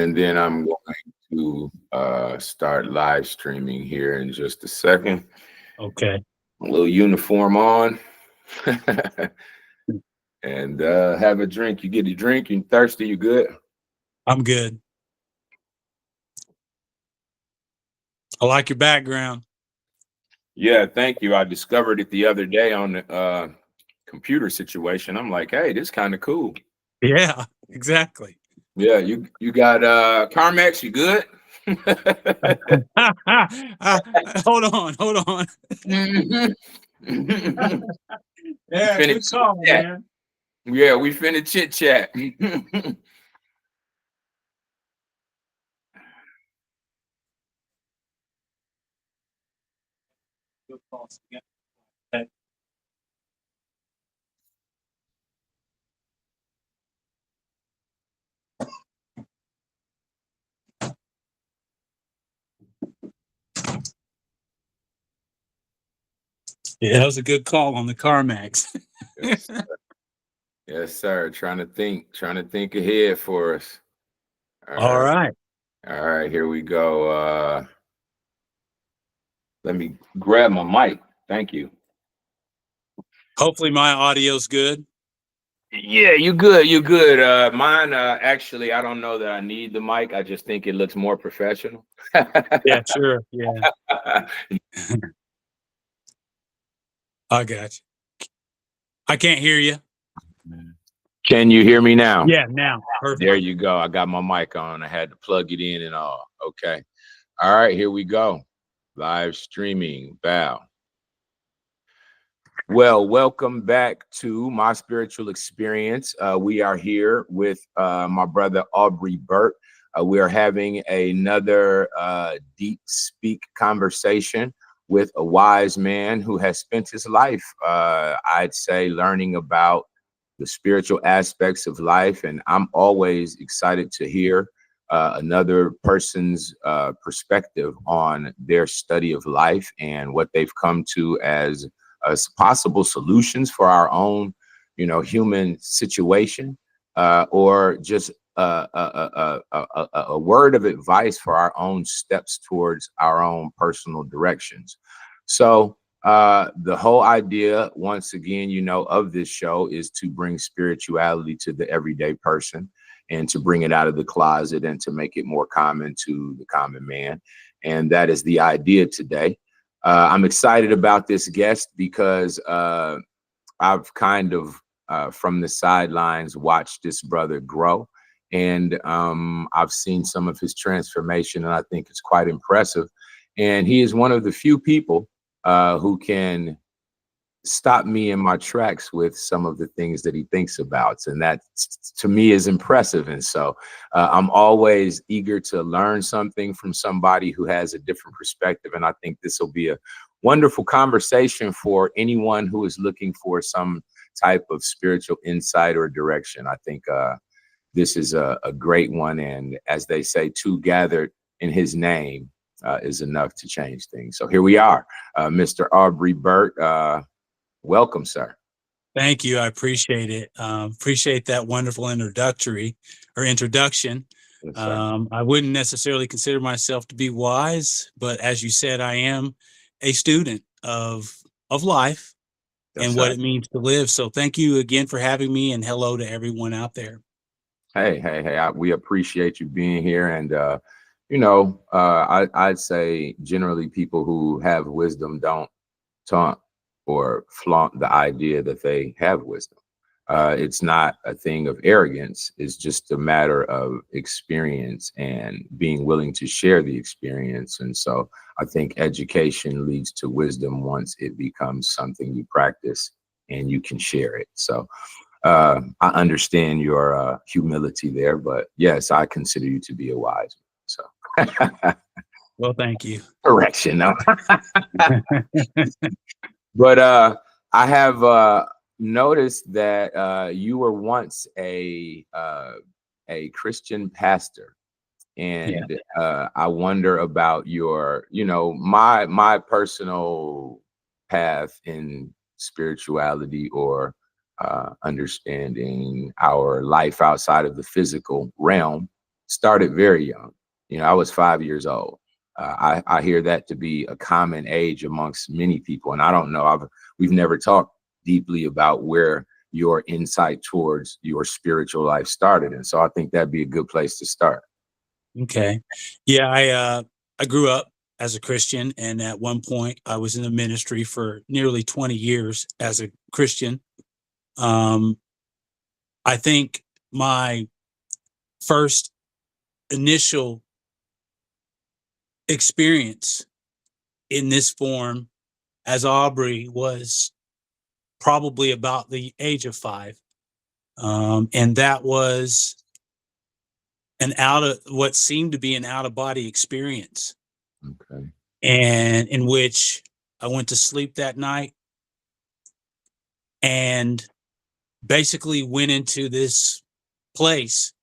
And then I'm going to start live streaming here in just a second. Okay. A little uniform on. And have a drink. You get a drink, you thirsty, you good? I'm good. I like your background. Yeah, thank you. I discovered it the other day on the computer situation. I'm like, hey, this is kind of cool. Yeah, exactly. Yeah, you got Carmex, you good? Hold on. Mhm. Yeah, Finna good chit call, chat. man. Yeah, we finna chit chat. Good call. Yeah. Okay. Yeah, that was a good call on the CarMax. Yes, yes, sir. Trying to think ahead for us. All All right. right. All right, here we go. Let me grab my mic. Thank you. Hopefully my audio's good. Yeah, you good. You good. Mine actually I don't know that I need the mic. I just think it looks more professional. Yeah, sure. Yeah. I got you. I can't hear you. Can you hear me now? Yeah, now. Perfect. There you go. I got my mic on. I had to plug it in and all. Okay. All right, here we go. Live streaming. Bow. Well, welcome back to My Spiritual Experience. We are here with my brother Aubry Burt. We are having another deep speak conversation with a wise man who has spent his life, I'd say, learning about the spiritual aspects of life. And I'm always excited to hear another person's perspective on their study of life and what they've come to as possible solutions for our own, human situation, or just a word of advice for our own steps towards our own personal directions. So the whole idea, once again, of this show is to bring spirituality to the everyday person and to bring it out of the closet and to make it more common to the common man. And that is the idea today. I'm excited about this guest because I've kind of, from the sidelines, watched this brother grow. And I've seen some of his transformation, and I think it's quite impressive. And he is one of the few people who can stop me in my tracks with some of the things that he thinks about. And that to me is impressive. And so I'm always eager to learn something from somebody who has a different perspective. And I think this will be a wonderful conversation for anyone who is looking for some type of spiritual insight or direction. I think this is a great one. And as they say, two gathered in his name is enough to change things. So here we are, Mr. Aubry Burt. Welcome, sir. Thank you. I appreciate it. Appreciate that wonderful introduction. Yes, sir. I wouldn't necessarily consider myself to be wise, but as you said, I am a student of life Yes, and sir. what it means to live. So thank you again for having me, and hello to everyone out there. Hey, we appreciate you being here. And, I'd say generally people who have wisdom don't taunt or flaunt the idea that they have wisdom. It's not a thing of arrogance. It's just a matter of experience and being willing to share the experience. And so I think education leads to wisdom once it becomes something you practice and you can share it. So I understand your humility there, but yes, I consider you to be a wise man. So Well, thank you. correction. No. But I have noticed that you were once a Christian pastor, Yeah. and I wonder about your, my personal path in spirituality or understanding our life outside of the physical realm. started very young. I was 5 years old. I hear that to be a common age amongst many people. And I don't know, we've never talked deeply about where your insight towards your spiritual life started. And so I think that'd be a good place to start. Okay. Yeah, I grew up as a Christian, and at one point I was in the ministry for nearly 20 years as a Christian. Um, I think my first initial experience in this form as Aubrey was probably about the age of 5. And that was what seemed to be an out of body experience. Okay. And in which I went to sleep that night and basically went into this place,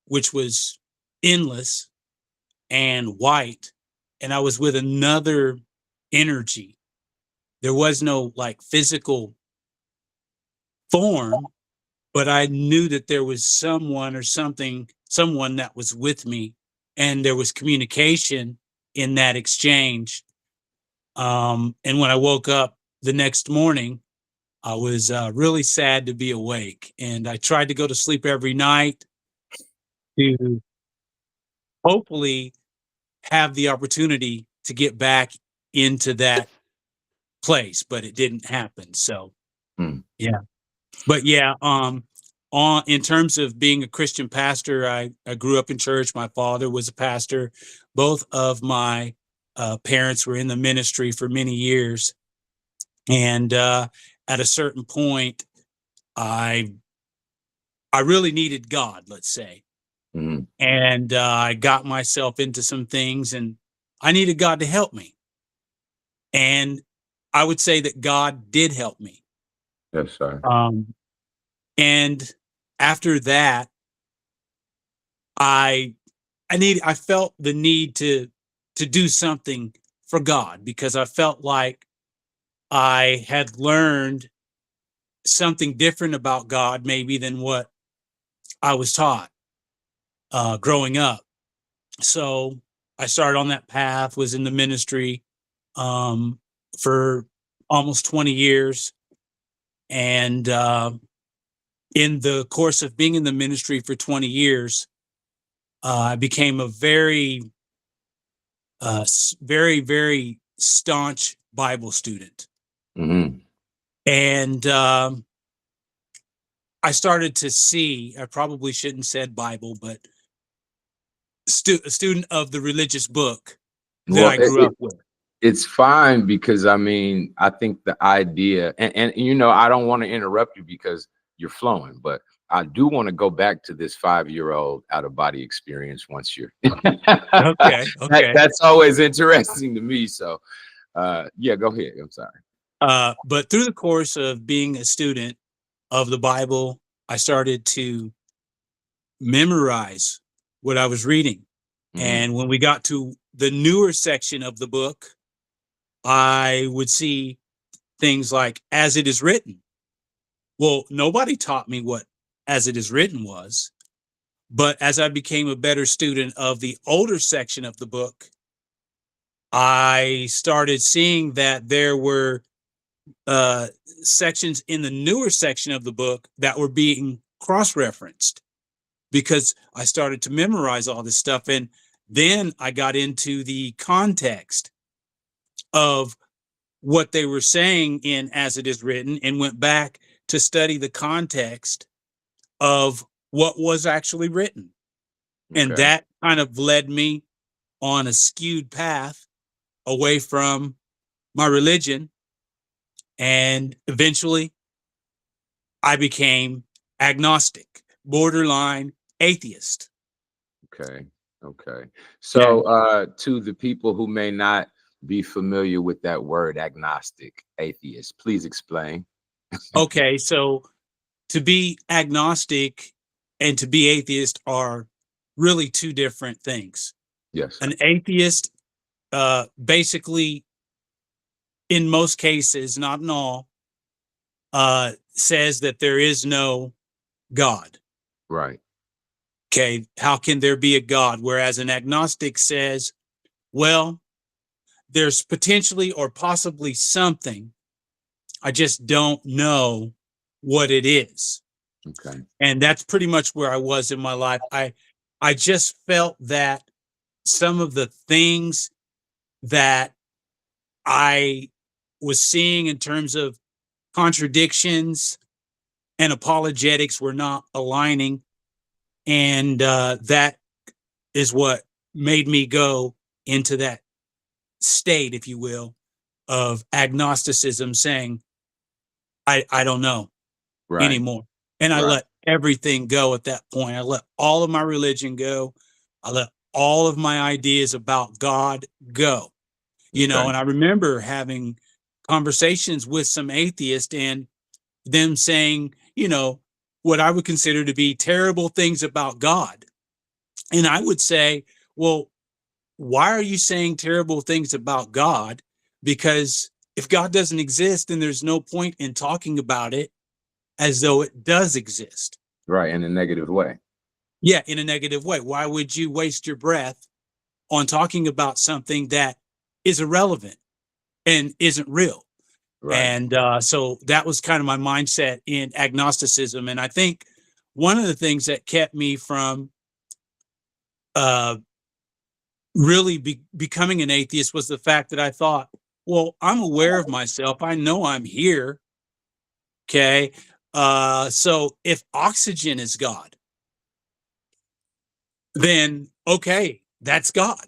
which was endless and white. And I was with another energy. There was no like physical form, but I knew that there was someone or someone that was with me, and there was communication in that exchange. And when I woke up the next morning, I was really sad to be awake, and I tried to go to sleep every night to hopefully have the opportunity to get back into that place, but it didn't happen. So, yeah. But yeah, on in terms of being a Christian pastor, I grew up in church. My father was a pastor. Both of my parents were in the ministry for many years, and at a certain point, I I really needed God, let's say, Mhm. and I got myself into some things, and I needed God to help me. And I would say that God did help me. Yes, sir. Um, and after that, I I felt the need to do something for God, because I felt like I had learned something different about God maybe than what I was taught growing up. So I started on that path, was in the ministry for almost 20 years. And in the course of being in the ministry for 20 years, I became a very staunch Bible student. Hmm. And I started to see, I probably shouldn't said Bible, but a student of the religious book that Well, I grew up with. it's fine because I mean, I think the idea, and I don't want to interrupt you because you're flowing, but I do want to go back to this 5-year-old out of body experience once you're Okay, okay. that's always interesting to me. So yeah, go ahead. I'm sorry. But through the course of being a student of the Bible, I started to memorize what I was reading. Hmm. And when we got to the newer section of the book, I would see things like as it is written. Well, nobody taught me what as it is written was, but as I became a better student of the older section of the book, I started seeing that there were sections in the newer section of the book that were being cross-referenced, because I started to memorize all this stuff. And then I got into the context of what they were saying in as it is written, and went back to study the context of what was actually written. And Okay. that kind of led me on a skewed path away from my religion. And eventually I became agnostic, borderline atheist. Okay. Okay. Yeah. So to the people who may not be familiar with that word agnostic, atheist, please explain. Okay. So to be agnostic and to be atheist are really two different things. Yes, sir. An atheist, basically, in most cases, not in all, says that there is no God. Right. Okay, how can there be a God? Whereas an agnostic says, well, there's potentially or possibly something. I just don't know what it is. Okay. And that's pretty much where I was in my life. I just felt that some of the things that I was seeing in terms of contradictions and apologetics were not aligning. And that is what made me go into that state, if you will, of agnosticism, saying, I don't know Right. anymore. And I Right. let everything go at that point. I let all of my religion go. I let all of my ideas about God go, Okay. and I remember having conversations with some atheists and them saying, what I would consider to be terrible things about God. And I would say, well, why are you saying terrible things about God? Because if God doesn't exist, then there's no point in talking about it as though it does exist. Right. In a negative way. Yeah, in a negative way. Why would you waste your breath on talking about something that is irrelevant and isn't real? Right. And so that was kind of my mindset in agnosticism. And I think one of the things that kept me from uh, really becoming an atheist was the fact that I thought, well, I'm aware of myself. I know I'm here. Okay. So if oxygen is God, then okay, that's God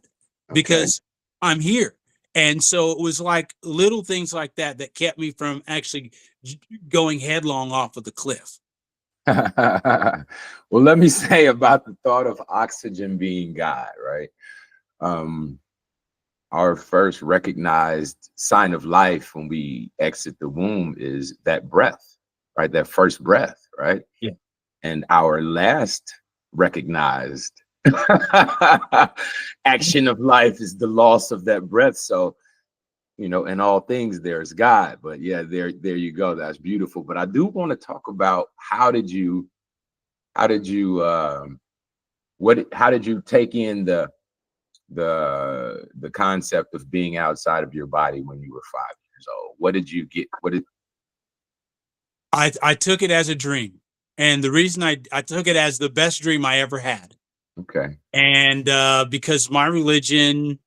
Okay. because I'm here. And so it was like little things like that that kept me from actually going headlong off of the cliff. Well, let me say about the thought of oxygen being God, right? Um, our first recognized sign of life when we exit the womb is that breath, right? That first breath, right? Yeah. And our last recognized action of life is the loss of that breath. So, in all things there's God. But yeah, there you go. That's beautiful. But I do want to talk about how did you how did you take in the concept of being outside of your body when you were 5 years old? What did you get? What did I took it as a dream. And the reason I took it as the best dream I ever had. Okay. And because my religion,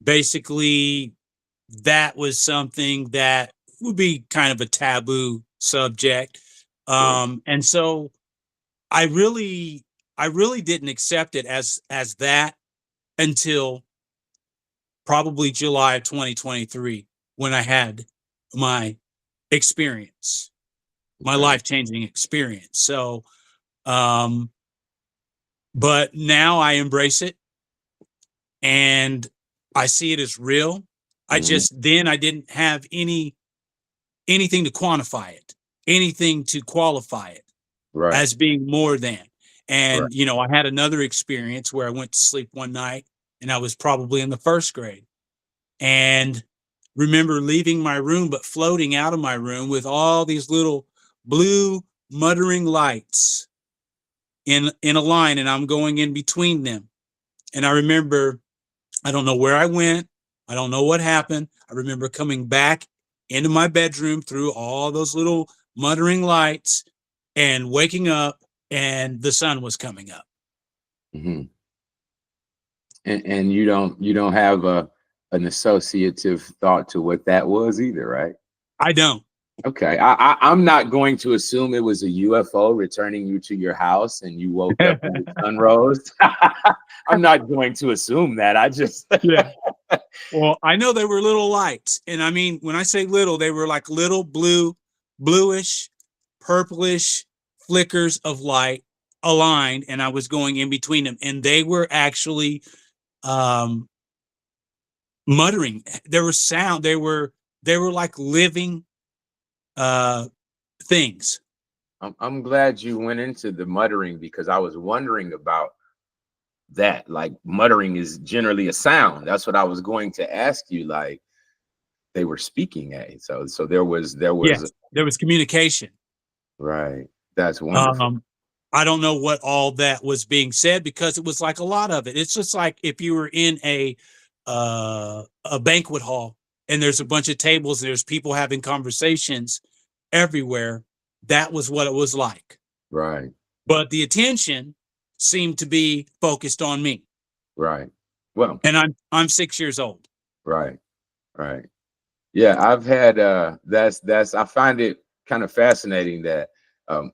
basically, that was something that would be kind of a taboo subject. Sure. And so I really, I really didn't accept it as that until probably July of 2023 when I had my experience, my Okay. life-changing experience. So, um, but now I embrace it and I see it as real. I Mhm. just then I didn't have anything to quantify it, anything to qualify it Right. as being more than. Right. And I had another experience where I went to sleep one night and I was probably in the first grade and remember leaving my room but floating out of my room with all these little blue muttering lights in a line and I'm going in between them. And I remember I don't know where I went. I don't know what happened. I remember coming back into my bedroom through all those little muttering lights and waking up and the sun was coming up. Mhm. And you don't have an associative thought to what that was either, right? I don't. Okay. I'm not going to assume it was a UFO returning you to your house and you woke up and the sun rose. I'm not going to assume that. I just Yeah. Well, I know they were little lights. And I mean, when I say little, they were like little bluish, purplish flickers of light aligned. And I was going in between them. And they were actually um, muttering. There was sound. They were like living uh, things. I'm glad you went into the muttering because I was wondering about that. Like muttering is generally a sound. That's what I was going to ask you. Like they were speaking at. So there was Yes, there was communication. right. That's wonderful. Um, I don't know what all that was being said, because it was like a lot of it. It's just like if you were in a banquet hall and there's a bunch of tables and there's people having conversations everywhere. That was what it was like. Right. But the attention seemed to be focused on me. Right. Well, And I'm 6 years old. right. Right. Yeah, I've had that's I find it kind of fascinating that um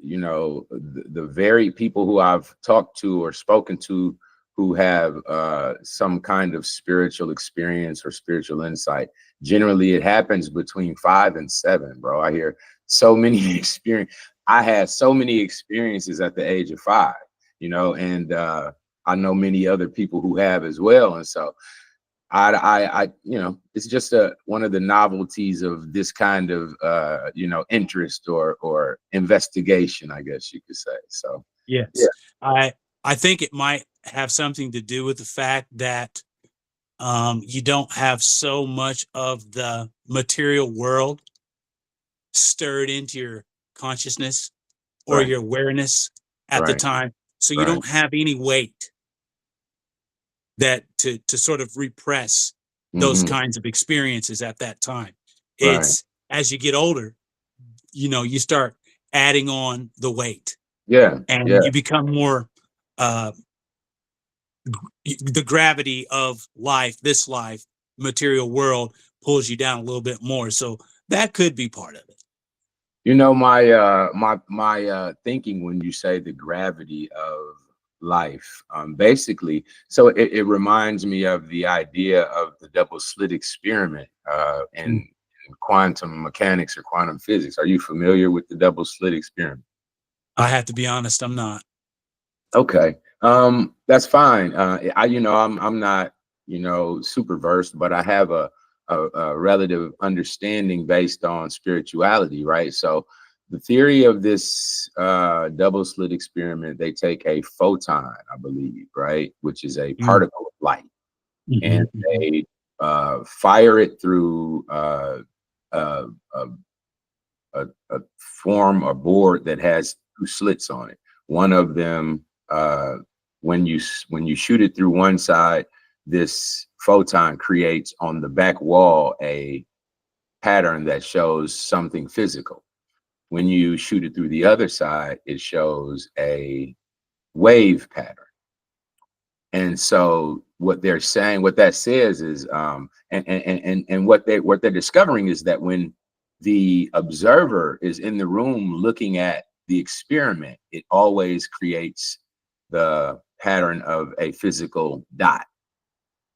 the very people who I've talked to or spoken to who have some kind of spiritual experience or spiritual insight, generally it happens between 5 and 7, bro. I hear so many experience. I had so many experiences at the age of 5, and I know many other people who have as well. And so it's just one of the novelties of this kind of, interest or investigation, I guess you could say. So, yeah, Yes. I think it might have something to do with the fact that you don't have so much of the material world stirred into your consciousness or right, your awareness at the right, time. So you right. don't have any weight that to sort of repress those Hmm. kinds of experiences at that time. Right. It's as you get older, you start adding on the weight Yeah, and yeah, you become more uh the gravity of life, this life, material world pulls you down a little bit more. So that could be part of it. my thinking when you say the gravity of life, basically, so it reminds me of the idea of the double slit experiment in quantum mechanics or quantum physics. Are you familiar with the double slit experiment? I have to be honest, I'm not. Okay. That's fine. I'm not, super versed, but I have a relative understanding based on spirituality, right? So the theory of this double slit experiment, they take a photon, I believe, right, which is a Mm. particle of light, and Mhm, mhm, they fire it through uh, a, a form or board that has 2 slits on it. One of them, when you shoot it through one side, this photon creates on the back wall a pattern that shows something physical. When you shoot it through the other side, it shows a wave pattern. And so what they're saying, what that says is, and what they're discovering is that when the observer is in the room looking at the experiment, it always creates the pattern of a physical dot.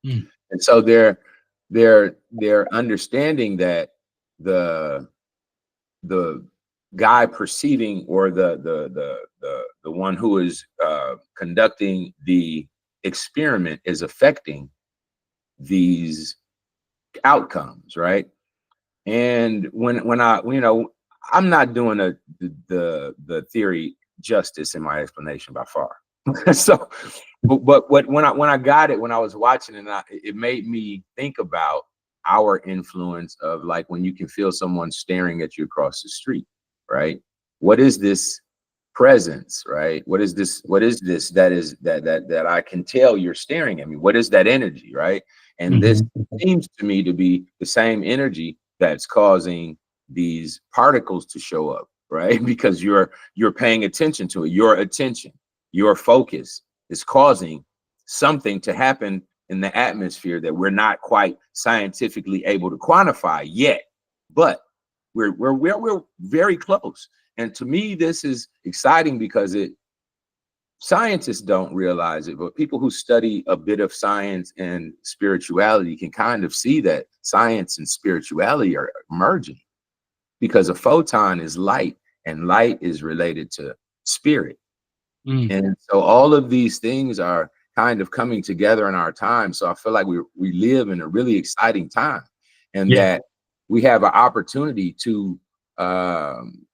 mm, And so they're understanding that the the guy perceiving, or the one who is conducting the experiment, is affecting these outcomes, right? And when I, I'm not doing the theory justice in my explanation by far. So, but when I got it, when I was watching it, it made me think about our influence of, like, when you can feel someone staring at you across the street, right? What is this presence, right? What is this that I can tell you're staring at me? What is that energy, right? And this mhm, mhm, seems to me to be the same energy that's causing these particles to show up, right? Because you're paying attention to it. Your attention, your focus is causing something to happen in the atmosphere that we're not quite scientifically able to quantify yet, but we're very close. And to me, this is exciting because scientists don't realize it, but people who study a bit of science and spirituality can kind of see that science and spirituality are merging, because a photon is light and light is related to spirit. mm. And so all of these things are kind of coming together in our time. So I feel like we live in a really exciting time, and Yeah. that we have an opportunity to um,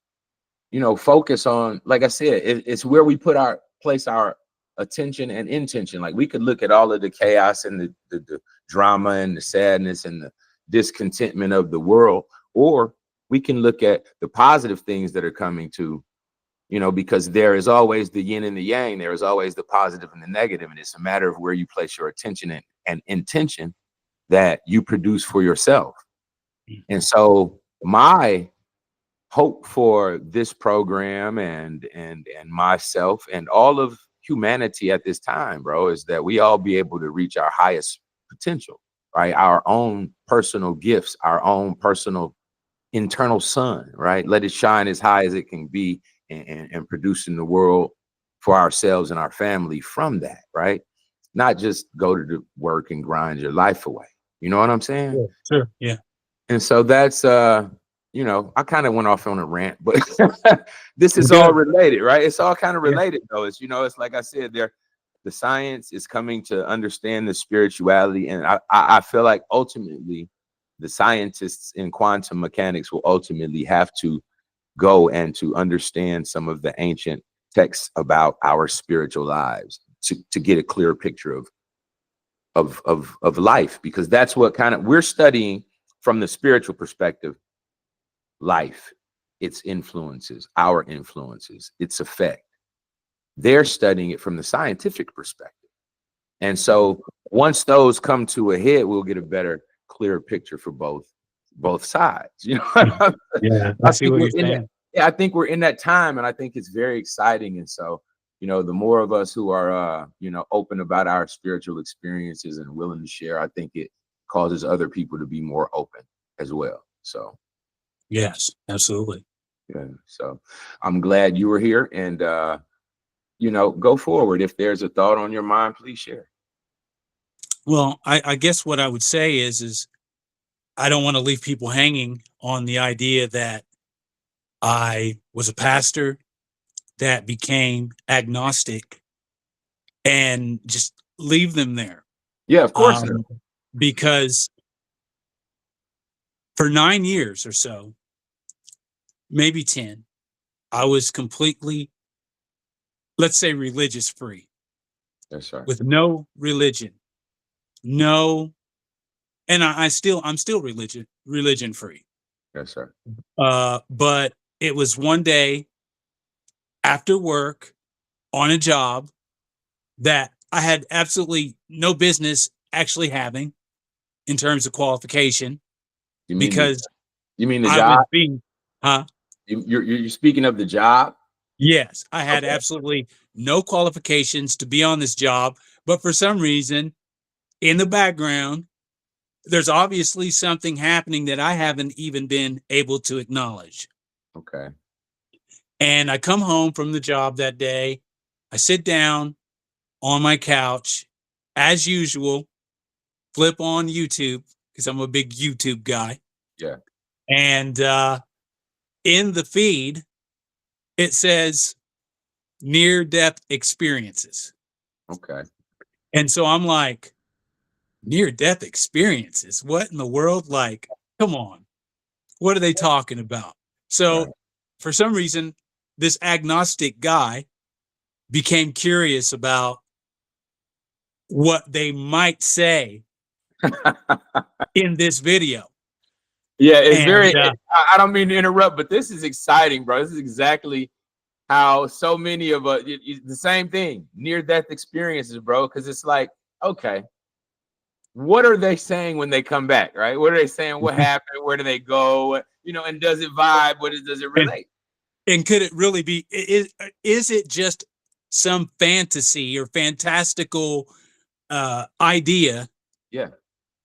focus on, like I said, it's where we place our attention and intention. Like, we could look at all of the chaos and the drama and the sadness and the discontentment of the world, or we can look at the positive things that are coming to because there is always the yin and the yang. There is always the positive and the negative, and it's a matter of where you place your attention and intention that you produce for yourself. And so my hope for this program and myself and all of humanity at this time, bro, is that we all be able to reach our highest potential, right? Our own personal gifts, our own personal internal sun, right? Let it shine as high as it can be, and produce in the world for ourselves and our family from that, right? Not just go to the work and grind your life away. You know what I'm saying? Yeah, sure. Yeah. And so that's I kind of went off on a rant, but this is Good. all related, right? It's all kind of Yeah. related though. It's it's like I said, the science is coming to understand the spirituality, and I feel like ultimately the scientists in quantum mechanics will ultimately have to go and to understand some of the ancient texts about our spiritual lives to get a clearer picture of life, because that's what we're studying from the spiritual perspective. Life, its influences, our influences, its effect. They're studying it from the scientific perspective. And so once those come to a head, we'll get a better, clearer picture for both sides. Yeah, I see what you're saying. I think we're in that time, and I think it's very exciting. And so, the more of us who are open about our spiritual experiences and willing to share, I think it causes other people to be more open as well. So Yes, absolutely. yeah, so I'm glad you were here, and go forward. If there's a thought on your mind, please share. Well, I guess what I would say is I don't want to leave people hanging on the idea that I was a pastor that became agnostic and just leave them there. Yeah, of course. Because for 9 years or so, maybe 10, I was completely, let's say, religious free. That's right. With no religion, no, and I'm still religion free. Yes, sir. But it was one day after work on a job that I had absolutely no business actually having in terms of qualification. You mean because you mean the I job? was being, huh? You're speaking of the job? Yes, I had Okay. absolutely no qualifications to be on this job, but for some reason, in the background, there's obviously something happening that I haven't even been able to acknowledge. Okay. And I come home from the job that day. I sit down on my couch, as usual, flip on YouTube because I'm a big YouTube guy. Yeah. And in the feed, it says near-death experiences. Okay. And so I'm like, near-death experiences? What in the world? Like, come on. What are they talking about? So Right. for some reason, this agnostic guy became curious about what they might say in this video. Yeah, it's And I don't mean to interrupt, but this is exciting, bro. This is exactly how so many of us, the same thing, near-death experiences, bro. Because it's like, okay, what are they saying when they come back, right? What are they saying? What happened? Where do they go? And does it vibe? Does it relate? and could it really be? Is it just some fantasy or fantastical idea? Yeah.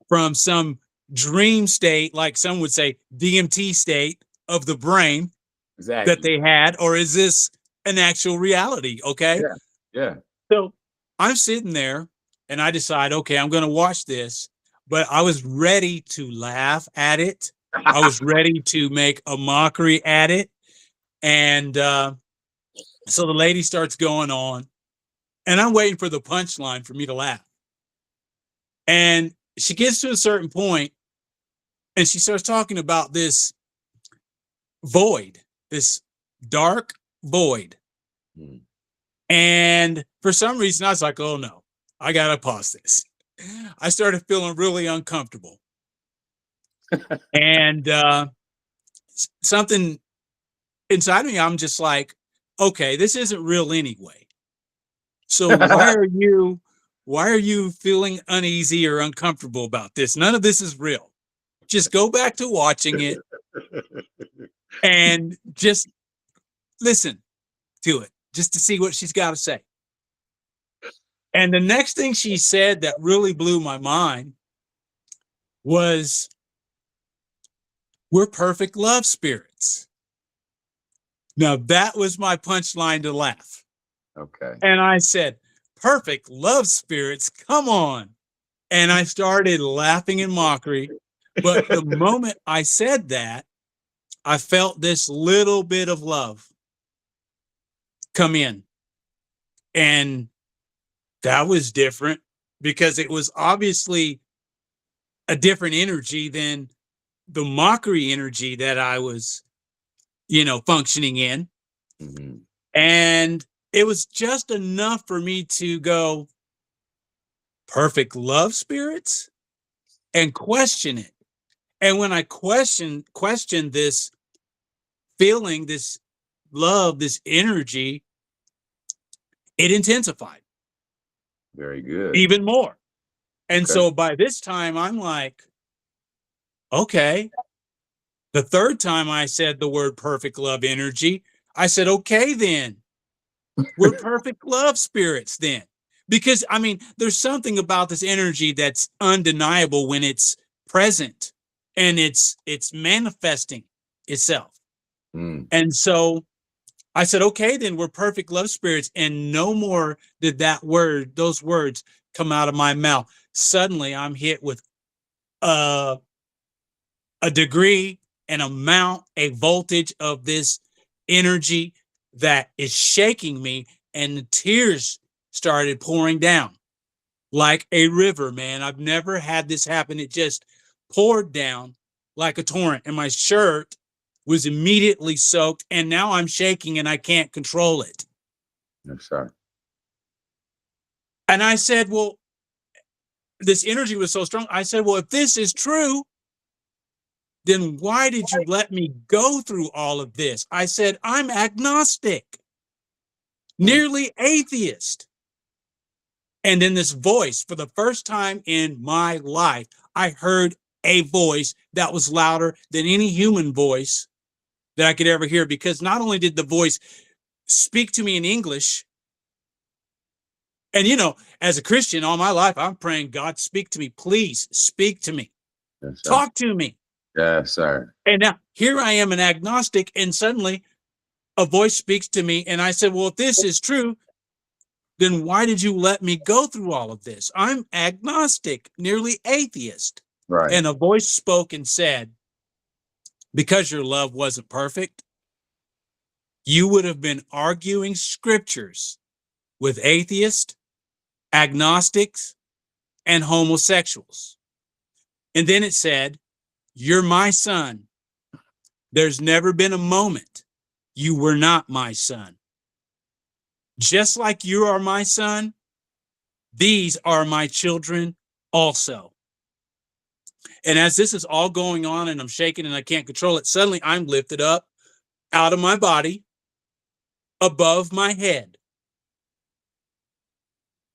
From some dream state, like some would say DMT state of the brain Exactly. that they had, or is this an actual reality? Okay. Yeah. Yeah. So I'm sitting there and I decide, okay, I'm going to watch this, but I was ready to laugh at it. I was ready to make a mockery at it. And so the lady starts going on, and I'm waiting for the punchline for me to laugh. And she gets to a certain point, and she starts talking about this void, this dark void. Hmm. And for some reason, I was like, oh no, I got to pause this. I started feeling really uncomfortable. And something inside of me, I'm just like, okay, this isn't real anyway. So why are you feeling uneasy or uncomfortable about this? None of this is real. Just go back to watching it and just listen to it just to see what she's got to say. And the next thing she said that really blew my mind was, we're perfect love spirits. Now that was my punchline to laugh. Okay. And I said, perfect love spirits, come on. And I started laughing in mockery. But the moment I said that, I felt this little bit of love come in. And that was different because it was obviously a different energy than the mockery energy that I was, functioning in. Mm-hmm. And it was just enough for me to go, perfect love spirits, and question it. And when I questioned this feeling, this love, this energy, it intensified Very good. even more. And Okay. so by this time, I'm like, okay. The third time I said the word perfect love energy, I said, okay, then we're perfect love spirits then. Because I mean, there's something about this energy that's undeniable when it's present and it's manifesting itself. Mm. And so I said, okay, then we're perfect love spirits. And no more did those words come out of my mouth. Suddenly I'm hit with a degree, an amount, a voltage of this energy that is shaking me, and the tears started pouring down like a river, man. I've never had this happen. It just poured down like a torrent, and my shirt was immediately soaked, and now I'm shaking and I can't control it. I'm sorry. And I said, well, this energy was so strong. I said, well, if this is true, then why did you let me go through all of this? I said, I'm agnostic, nearly atheist. And in this voice, for the first time in my life, I heard a voice that was louder than any human voice that I could ever hear, because not only did the voice speak to me in English, and as a Christian all my life, I'm praying, God, speak to me, please speak to me, Yes, sir. talk to me. Yes, sir. And now here I am, an agnostic, and suddenly a voice speaks to me. And I said, well, if this is true, then why did you let me go through all of this? I'm agnostic, nearly atheist. Right. And a voice spoke and said, because your love wasn't perfect, you would have been arguing scriptures with atheists, agnostics, and homosexuals. And then it said, you're my son. There's never been a moment you were not my son. Just like you are my son, these are my children also. And as this is all going on and I'm shaking and I can't control it, suddenly I'm lifted up out of my body, above my head.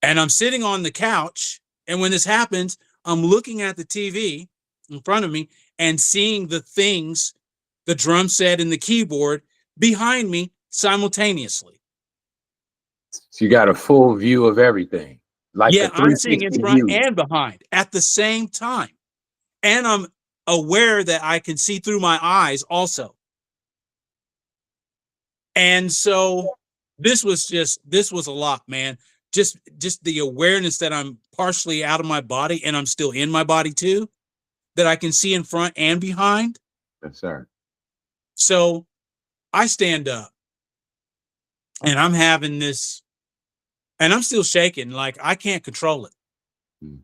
And I'm sitting on the couch. And when this happens, I'm looking at the TV in front of me and seeing the things, the drum set and the keyboard behind me simultaneously. So you got a full view of everything. Like Yeah, I'm seeing in 360 front view. and behind at the same time. And I'm aware that I can see through my eyes also. And so this was a lot, man. Just the awareness that I'm partially out of my body and I'm still in my body too, that I can see in front and behind. Yes, sir. So I stand up and I'm having this, and I'm still shaking, like I can't control it. Mm.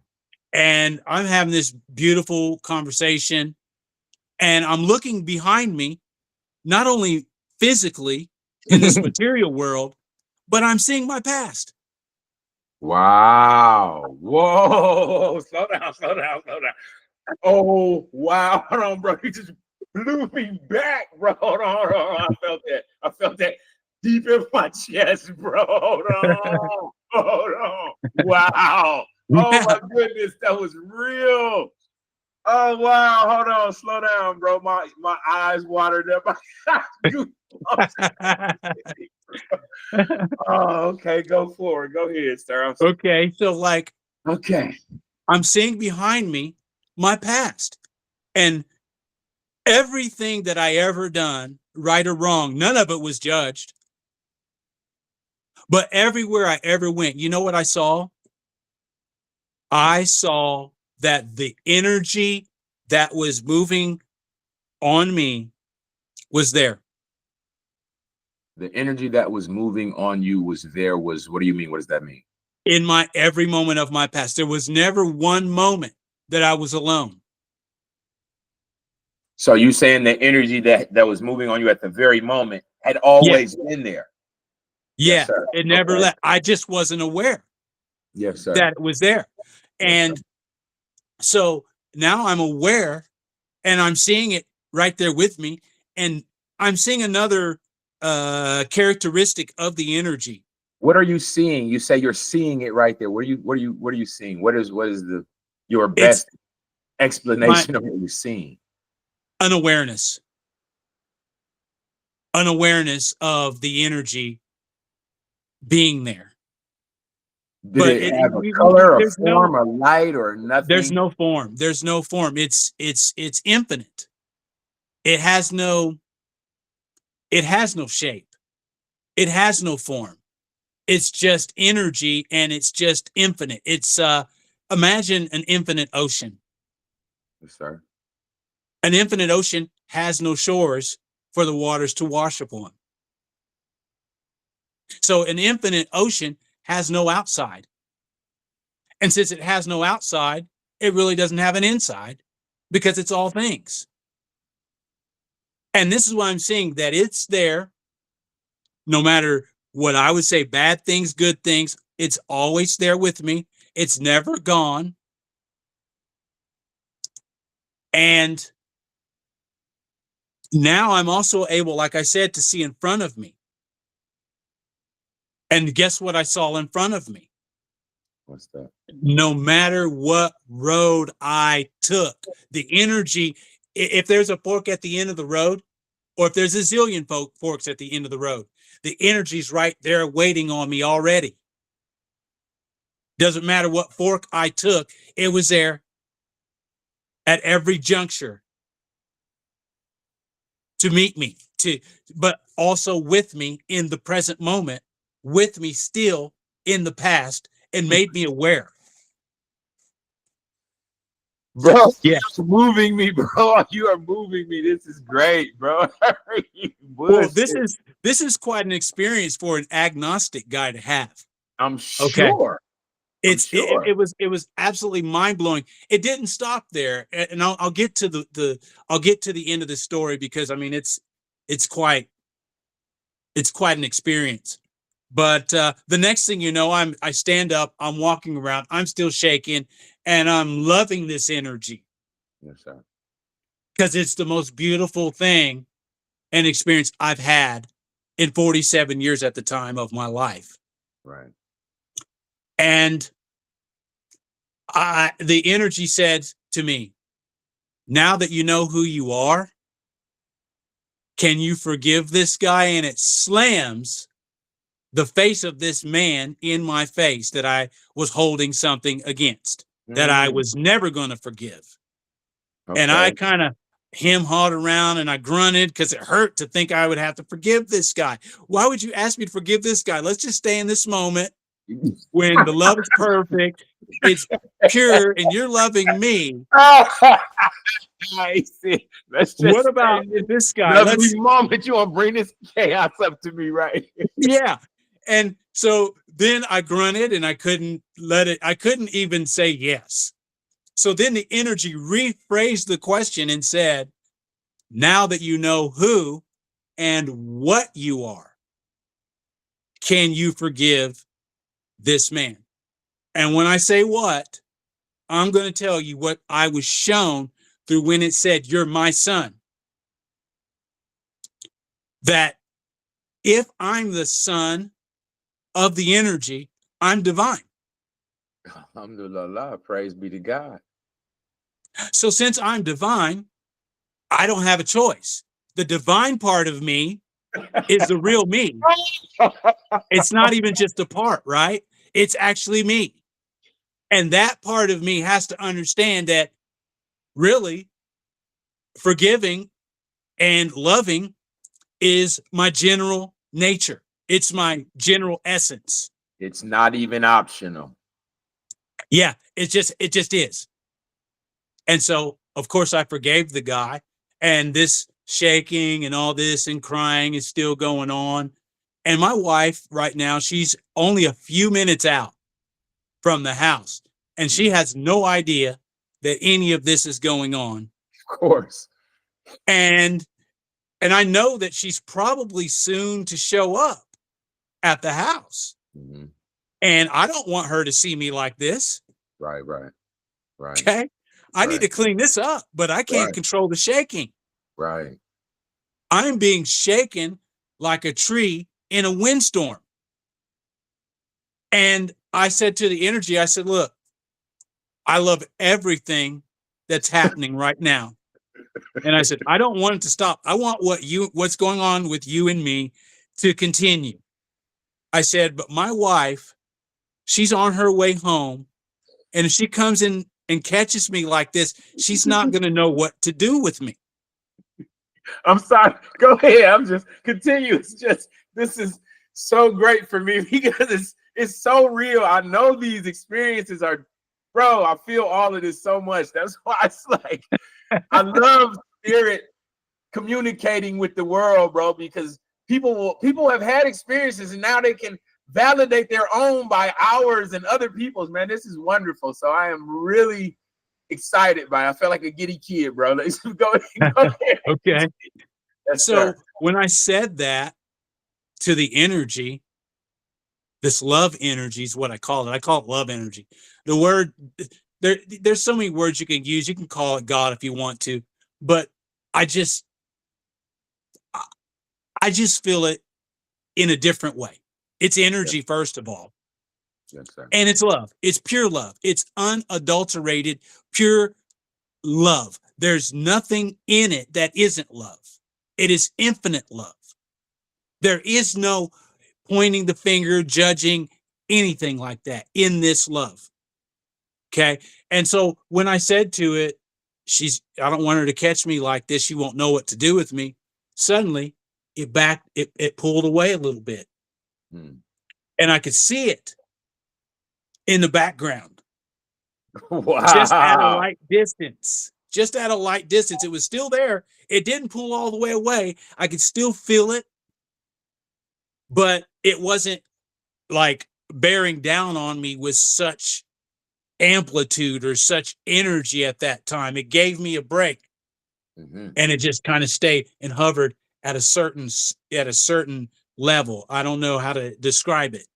And I'm having this beautiful conversation, and I'm looking behind me, not only physically in this material world, but I'm seeing my past. Wow. Whoa. Slow down, slow down, slow down. Oh, wow. Hold on, bro. You just blew me back, bro. Hold on, hold on. I felt that. deep in my chest, bro. Hold on. Hold on. Wow. Oh Yeah. my goodness, that was real. Oh wow, hold on, slow down, bro. My eyes watered up. Oh, okay, go forward. Go ahead, sir. Okay, so like Okay. I'm seeing behind me my past and everything that I ever done, right or wrong, none of it was judged. But everywhere I ever went, you know what I saw? I saw that the energy that was moving on me was there. The energy that was moving on you was there. Was what do you mean? What does that mean? In my every moment of my past. There was never one moment that I was alone. So you saying the energy that was moving on you at the very moment had Yeah. always been there? Yes, Yeah. sir. It never Okay. left. I just wasn't aware Yes, sir. that it was there. Yes, sir. And so now I'm aware and I'm seeing it right there with me. And I'm seeing another characteristic of the energy. What are you seeing? You say you're seeing it right there. What are you seeing? What is the your It's best explanation of what you're seeing? unawareness, unawareness of the energy being there. Did But it have a color, a there's form, a light, or there's nothing? no form. There's no form. It's infinite. It has no shape. It has no form. It's just energy and it's just infinite. It's imagine an infinite ocean. Yes, sir. An infinite ocean has no shores for the waters to wash upon. So an infinite ocean has no outside. And since it has no outside, it really doesn't have an inside because it's all things. And this is why I'm saying that it's there no matter what I would say, bad things, good things, it's always there with me. It's never gone. And now I'm also able, like I said, to see in front of me. And guess what I saw in front of me? What's that? No matter what road I took, the energy, if there's a fork at the end of the road, or if there's a zillion forks at the end of the road, the energy's right there waiting on me already. Doesn't matter what fork I took, it was there at every juncture to meet me, but also with me in the present moment, with me still in the past, and made me aware. Bro, Yeah. you're moving me, bro. You are moving me. This is great, bro. Well, this is quite an experience for an agnostic guy to have. I'm Okay. sure. I'm sure. It was absolutely mind blowing. It didn't stop there, and I'll get to the I'll get to the end of the story because I mean it's quite an experience. But the next thing you know, I stand up, I'm walking around, I'm still shaking, and I'm loving this energy Yes, sir. because it's the most beautiful thing and experience I've had in 47 years at the time of my life. Right. And the energy said to me, now that you know who you are, can you forgive this guy? And it slams the face of this man in my face that I was holding something against, that I was never going to forgive. Okay. And I kind of hem-hawed around and I grunted because it hurt to think I would have to forgive this guy. Why would you ask me to forgive this guy? Let's just stay in this moment when the love is perfect, it's pure, and you're loving me. I see. Let's just What about this guy? lovely moment. You want to bring this chaos up to me, right? Yeah. And so then I grunted and I couldn't let it, I couldn't even say yes. So then the energy rephrased the question and said, now that you know who and what you are, can you forgive this man? And when I say what, I'm going to tell you what I was shown through when it said, you're my son. That if I'm the son of the energy, I'm divine. Alhamdulillah, praise be to God. So since I'm divine, I don't have a choice. The divine part of me is the real me. It's not even just a part, right? It's actually me. And that part of me has to understand that really forgiving and loving is my general nature. It's my general essence. It's not even optional. Yeah, it just is. And so, of course, I forgave the guy, and this shaking and all this and crying is still going on. And my wife right now, she's only a few minutes out from the house, and she has no idea that any of this is going on. Of course. And I know that she's probably soon to show up at the house. Mm-hmm. And I don't want her to see me like this. Right. Okay. I need to clean this up, but I can't control the shaking. Right. I'm being shaken like a tree in a windstorm. And I said to the energy, I said, look, I love everything that's happening right now. And I said, I don't want it to stop. I want what's going on with you and me to continue. I said, but my wife, she's on her way home. And if she comes in and catches me like this, she's not going to know what to do with me. I'm sorry. Go ahead. I'm just continue. It's just, this is so great for me because it's so real. I know these experiences are, bro, I feel all of this so much. That's why it's like, I love spirit communicating with the world, bro, because people have had experiences and now they can validate their own by ours and other people's. Man, this is wonderful. So I am really excited by it. I feel like a giddy kid, bro. Let's go ahead. Okay. Yes, so sir. When I said that to the energy, this love energy is what I call it. I call it love energy. The word, there's so many words you can use. You can call it God if you want to, but I just feel it in a different way. It's energy, first of all. Yes, sir. And it's love. It's pure love. It's unadulterated, pure love. There's nothing in it that isn't love. It is infinite love. There is no pointing the finger, judging, anything like that in this love. Okay. And so when I said to it, I don't want her to catch me like this. She won't know what to do with me. Suddenly it pulled away a little bit. And I could see it in the background. Wow. Just at a light distance. It was still there. It didn't pull all the way away. I could still feel it, but it wasn't like bearing down on me with such amplitude or such energy at that time. It gave me a break. And it just kind of stayed and hovered at a certain level. I don't know how to describe it.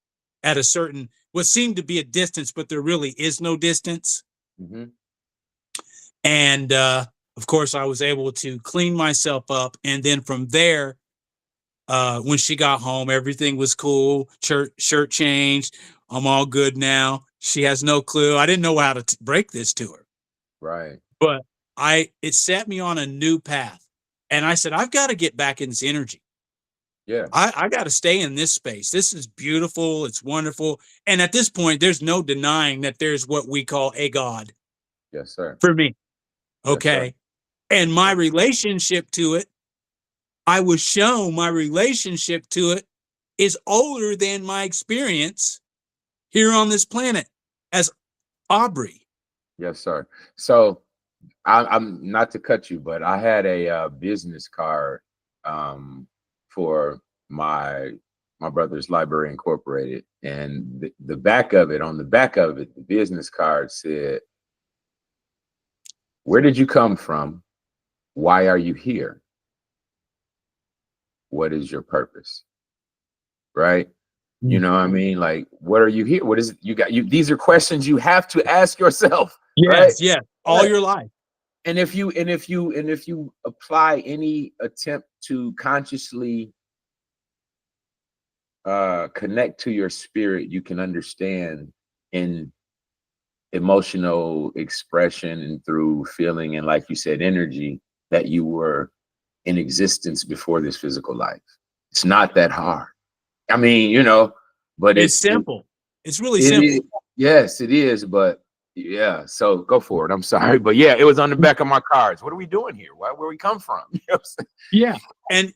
At a certain, what seemed to be a distance, but there really is no distance. And of course, I was able to clean myself up. And then from there, when she got home, everything was cool. Shirt changed. I'm all good now. She has no clue. I didn't know how to break this to her. Right. But it set me on a new path. And I said, I've got to get back in this energy. Yeah. I got to stay in this space. This is beautiful. It's wonderful. And at this point, there's no denying that there's what we call a God. Yes, sir. For me. Okay. Yes, and my relationship to it, I was shown my relationship to it is older than my experience here on this planet as Aubry. Yes, sir. So I'm not to cut you, but I had a business card for my brother's Library Incorporated, and the back of it, on the back of it, the business card said, "Where did you come from? Why are you here? What is your purpose?" Right? You know what I mean? Like, what are you here? What is it you got? These are questions you have to ask yourself. Yes, right? yes, all your life. And if you apply any attempt to consciously connect to your spirit, you can understand in emotional expression and through feeling and, like you said, energy, that you were in existence before this physical life. It's not that hard. I mean, but It's simple. It's really it simple. is. Yes, it is. But yeah, so go for it. I'm sorry, but yeah, it was on the back of my cards. What are we doing here? Where we come from? You know what I'm saying? Yeah. And,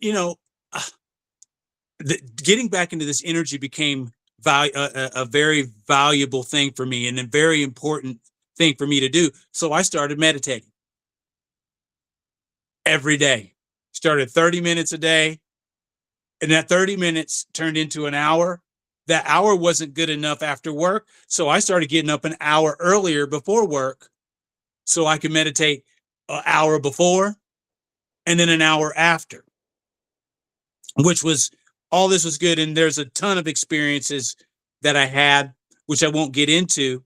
getting back into this energy became a very valuable thing for me and a very important thing for me to do. So I started meditating every day. Started 30 minutes a day. And that 30 minutes turned into an hour. That hour wasn't good enough after work. So I started getting up an hour earlier before work so I could meditate an hour before and then an hour after, which was all this was good. And there's a ton of experiences that I had, which I won't get into,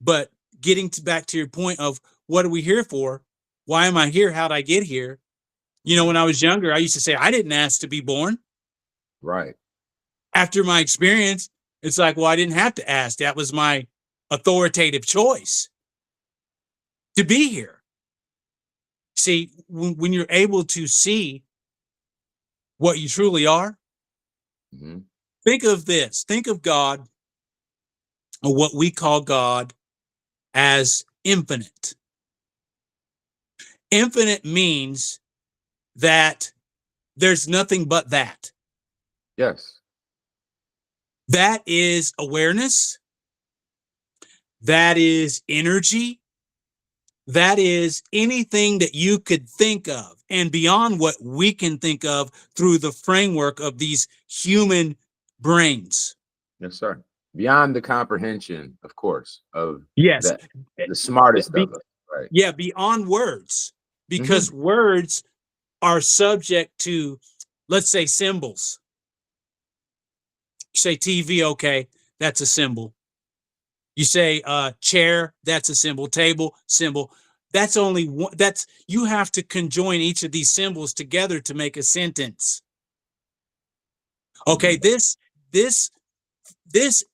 but getting back to your point of what are we here for? Why am I here? How'd I get here? When I was younger, I used to say, I didn't ask to be born. Right. After my experience, it's like, well, I didn't have to ask. That was my authoritative choice to be here. See, when you're able to see what you truly are, Mm-hmm. think of this. Think of God, or what we call God, as infinite. Infinite means that there's nothing but that. Yes. That is awareness. That is energy. That is anything that you could think of and beyond what we can think of through the framework of these human brains. Yes, sir. Beyond the comprehension, of course, of Yes. the smartest of us. Right. Yeah, beyond words, because words are subject to, let's say, symbols. You say TV, okay, that's a symbol. You say chair, that's a symbol. Table, symbol. That's only one. You have to conjoin each of these symbols together to make a sentence. Okay, this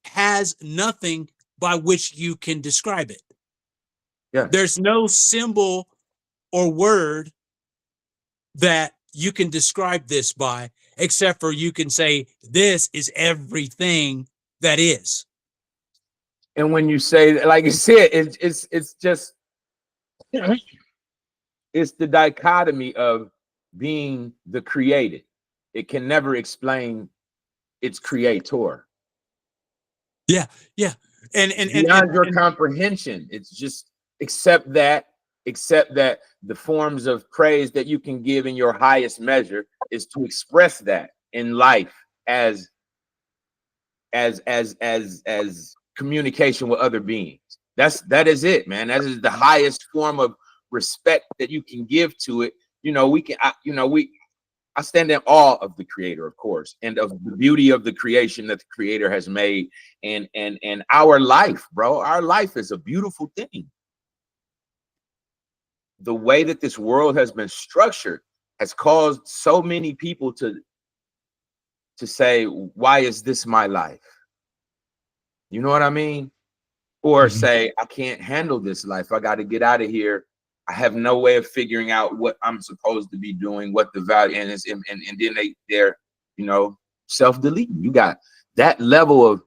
has nothing by which you can describe it. Yeah. There's no symbol or word that you can describe this by, except for you can say this is everything that is. And when you say, like you said, it's just it's the dichotomy of being the created. It can never explain its creator. Yeah, yeah. And beyond your comprehension. It's just accept that the forms of praise that you can give in your highest measure is to express that in life as communication with other beings. That is it, man. That is the highest form of respect that you can give to it. I stand in awe of the creator, of course, and of the beauty of the creation that the creator has made. And our life, bro, our life is a beautiful thing. The way that this world has been structured has caused so many people to say, why is this my life? You know what I mean? Or say, I can't handle this life. I got to get out of here. I have no way of figuring out what I'm supposed to be doing, what the value is, and then they're self-deleting. You got that level of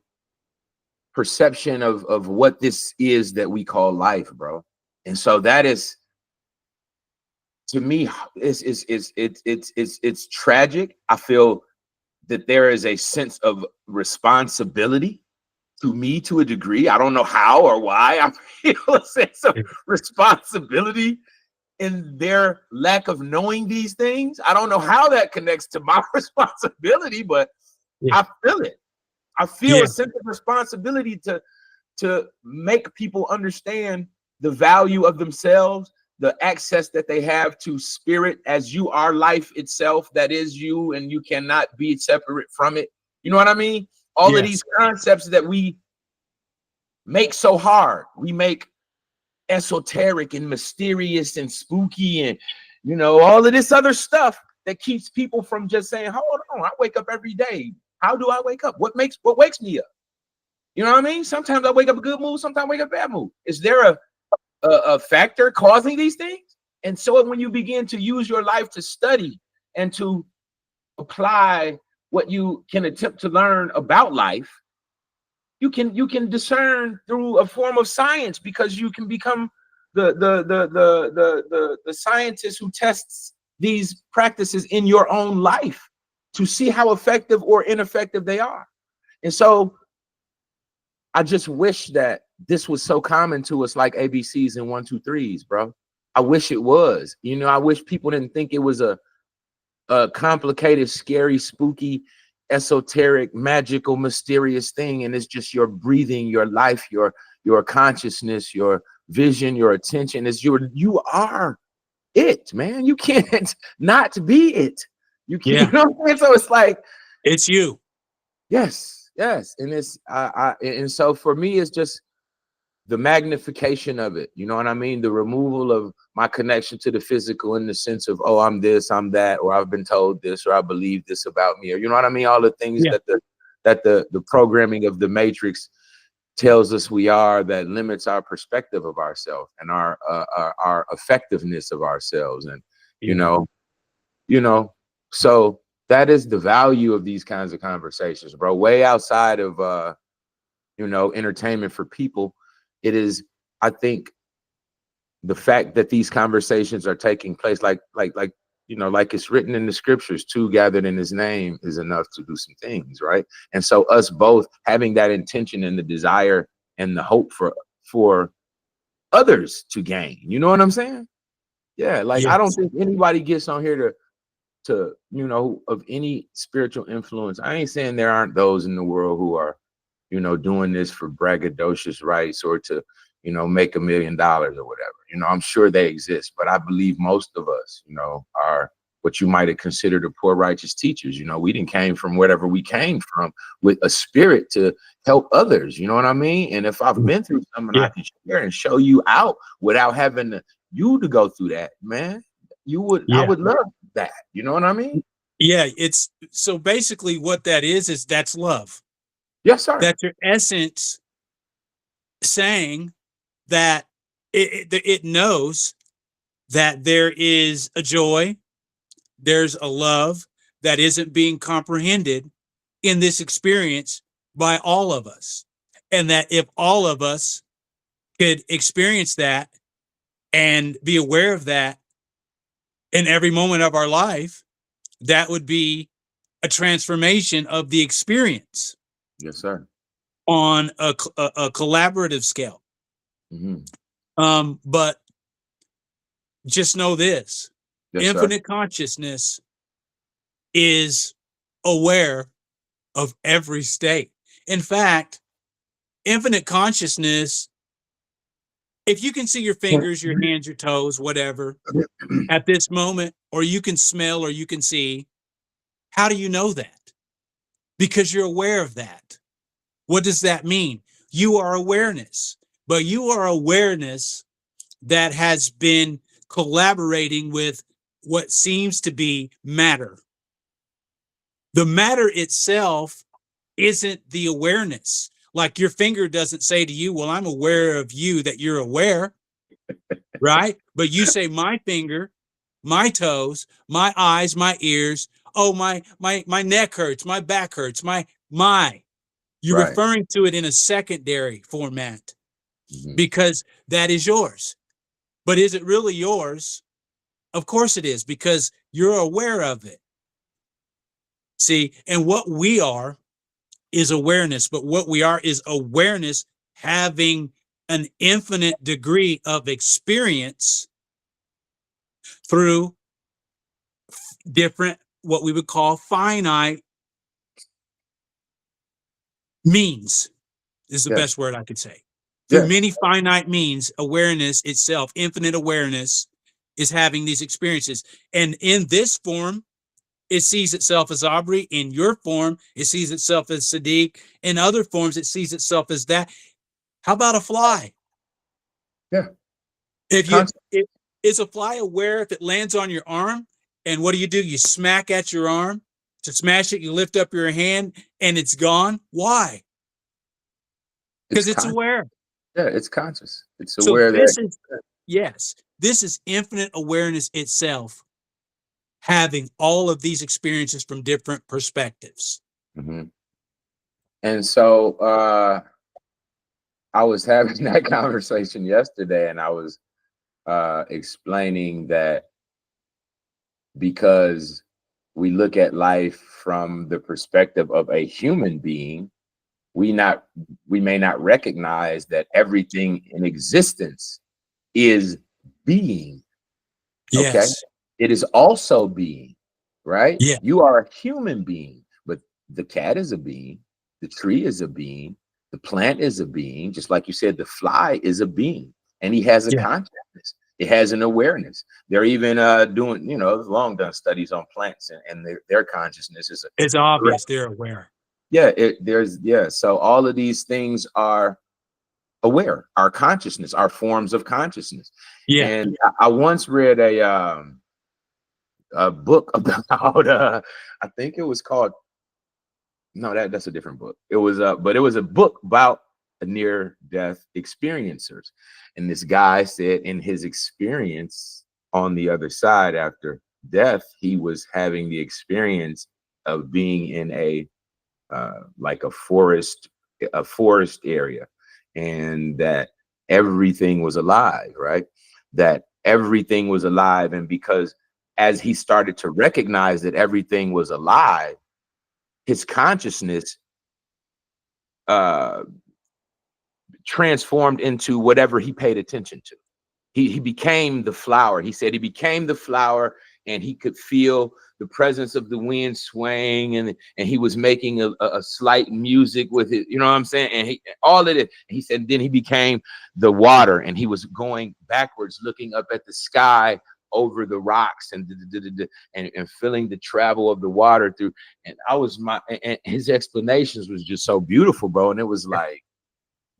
perception of what this is that we call life, bro. And so that is, to me, it's tragic. I feel that there is a sense of responsibility to me to a degree. I don't know how or why. I feel a sense of responsibility in their lack of knowing these things. I don't know how that connects to my responsibility, but I feel it. I feel a sense of responsibility to make people understand the value of themselves, the access that they have to spirit as you are life itself, that is you, and you cannot be separate from it. You know what I mean? All of these concepts that we make so hard, we make esoteric and mysterious and spooky, and all of this other stuff that keeps people from just saying, hold on, I wake up every day. How do I wake up? What wakes me up? You know what I mean? Sometimes I wake up a good mood, sometimes I wake up a bad mood. Is there a factor causing these things? And so when you begin to use your life to study and to apply what you can attempt to learn about life, you can discern through a form of science, because you can become the scientist who tests these practices in your own life to see how effective or ineffective they are. And so I just wish that this was so common to us, like ABCs and 1, 2, 3s, bro. I wish it was. You know, I wish people didn't think it was a complicated, scary, spooky, esoteric, magical, mysterious thing. And it's just your breathing, your life, your consciousness, your vision, your attention. You are it, man. You can't not be it. You can't, Yeah. you know what I'm saying? So it's like, It's you. yes. And it's and so for me, it's just the magnification of it. You know what I mean? The removal of my connection to the physical in the sense of, oh, I'm this, I'm that, or I've been told this, or I believe this about me, or you know what I mean? All the things that the programming of the matrix tells us we are, that limits our perspective of ourselves and our effectiveness of ourselves. And you know, so that is the value of these kinds of conversations, bro. Way outside of entertainment for people. It is, I think, the fact that these conversations are taking place, like it's written in the scriptures, 2 gathered in his name is enough to do some things, right? And so us both having that intention and the desire and the hope for others to gain, you know what I'm saying? Yeah, like I don't think anybody gets on here to of any spiritual influence. I ain't saying there aren't those in the world who are doing this for braggadocious rights or to make $1 million or whatever. I'm sure they exist, but I believe most of us are what you might have considered a poor righteous teachers. We didn't came from whatever we came from with a spirit to help others, you know what I mean? And if I've been through something, I can share and show you out without having you to go through that, man. I would love that, you know what I mean? Yeah, it's so basically what that is that's love. Yes, sir. That's your essence saying that it knows that there is a joy, there's a love that isn't being comprehended in this experience by all of us. And that if all of us could experience that and be aware of that in every moment of our life, that would be a transformation of the experience. Yes, sir. On a collaborative scale. But just know this, infinite consciousness is aware of every state. In fact, infinite consciousness, if you can see your fingers, your hands, your toes, whatever, at this moment, or you can smell or you can see, how do you know that? Because you're aware of that. What does that mean? You are awareness, but you are awareness that has been collaborating with what seems to be matter. The matter itself isn't the awareness. Like your finger doesn't say to you, well, I'm aware of you, that you're aware, right? But you say my finger, my toes, my eyes, my ears, oh, my neck hurts, my back hurts, my. You're referring to it in a secondary format because that is yours. But is it really yours? Of course it is, because you're aware of it. See, and what we are is awareness, but what we are is awareness having an infinite degree of experience through different, what we would call finite means is the best word I could say. Through many finite means, awareness itself, infinite awareness, is having these experiences. And in this form, it sees itself as Aubry. In your form, it sees itself as Sadiq. In other forms, it sees itself as that. How about a fly? Yeah. Is a fly aware if it lands on your arm? And what do? You smack at your arm to smash it, you lift up your hand and it's gone. Why? Because it's aware. Yeah, it's conscious. It's So aware that. yes, this is infinite awareness itself, having all of these experiences from different perspectives. Mhm. And so I was having that conversation yesterday, and I was explaining that because we look at life from the perspective of a human being, we may not recognize that everything in existence is being. Okay. Yes. It is also being, right? Yeah. You are a human being, but the cat is a being, the tree is a being, the plant is a being, just like you said, the fly is a being, and he has a Yeah. consciousness. It has an awareness. They're even doing, long done studies on plants, and their consciousness is It's obvious they're aware. yeah, so all of these things are aware, our consciousness, our forms of consciousness. Yeah. And I once read a book about I think it was called, no, that's a different book. It was but it was a book about near death experiencers. And this guy said in his experience on the other side after death, he was having the experience of being in a like a forest area, and that everything was alive, right? That everything was alive. And because as he started to recognize that everything was alive, his consciousness uh transformed into whatever he paid attention to. He became the flower. He said he became the flower, and he could feel the presence of the wind swaying, and he was making a slight music with it. You know what I'm saying? And all of it. He said then he became the water, and he was going backwards, looking up at the sky over the rocks, and feeling the travel of the water through. And and his explanations was just so beautiful, bro. And it was like,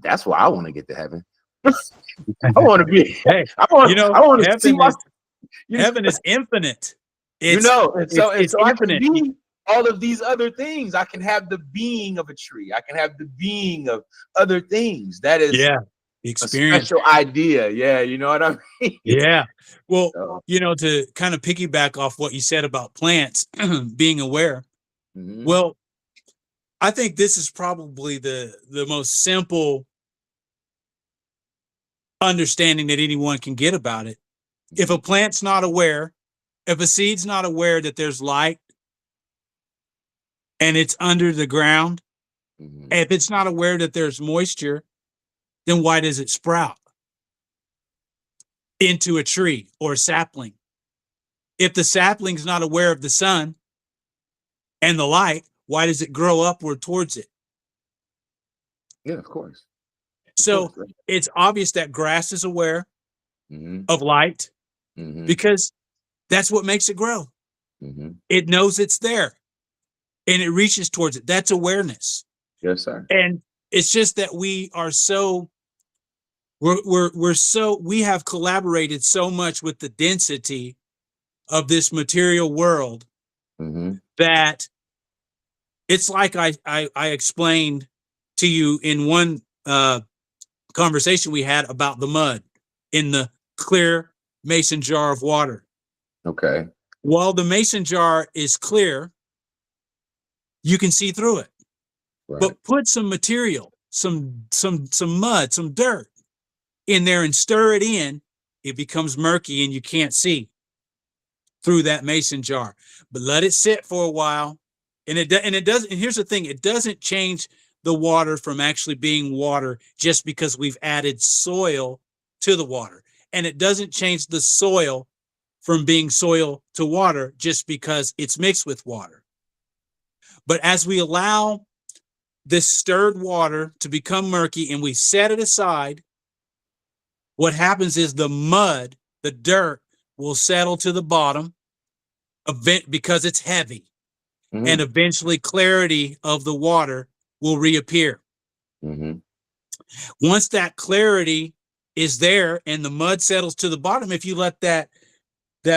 that's why I want to get to heaven. I want to be. Hey, I want to see my. Heaven is infinite. And It's so I can infinite. be all of these other things. I can have the being of a tree. I can have the being of other things. That is the a experience. special idea. Yeah, you know what I mean? Yeah. Well, So, to kind of piggyback off what you said about plants being aware. mhm. Well, I think this is probably the most simple understanding that anyone can get about it. If a plant's not aware, if a seed's not aware that there's light and it's under the ground, if it's not aware that there's moisture, then why does it sprout into a tree or a sapling? If the sapling's not aware of the sun and the light, why does it grow upward towards it? Yeah, of course. So it's obvious that grass is aware of light Mm-hmm. because that's what makes it grow. Mm-hmm. It knows it's there and it reaches towards it. That's awareness. Yes, sir. And it's just that we are so we have collaborated so much with the density of this material world that it's like I explained to you in one conversation we had about the mud in the clear mason jar of water. Okay. While the mason jar is clear, you can see through it. Right. But put some material, some mud, some dirt in there and stir it in, it becomes murky and you can't see through that mason jar. But let it sit for a while, and it doesn't. And here's the thing: it doesn't change the water from actually being water just because we've added soil to the water, and it doesn't change the soil from being soil to water just because it's mixed with water. But as we allow this stirred water to become murky and we set it aside, what happens is the mud, the dirt, will settle to the bottom because it's heavy. And eventually clarity of the water will reappear. Once that clarity is there and the mud settles to the bottom, if you let that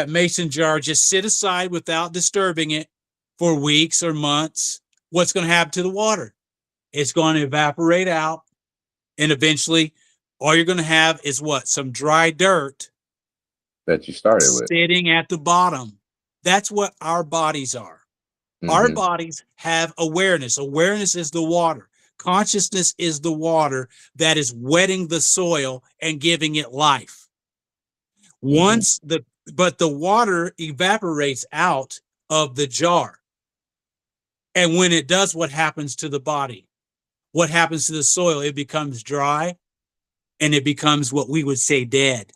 mason jar just sit aside without disturbing it for weeks or months, what's going to happen to the water? It's going to evaporate out, and eventually all you're going to have is what? Some dry dirt that you started with. sitting at the bottom. That's what our bodies are. Our bodies have awareness. Awareness is the water. Consciousness is the water that is wetting the soil and giving it life. But the water evaporates out of the jar. And when it does, what happens to the body? What happens to the soil? It becomes dry, and it becomes what we would say dead.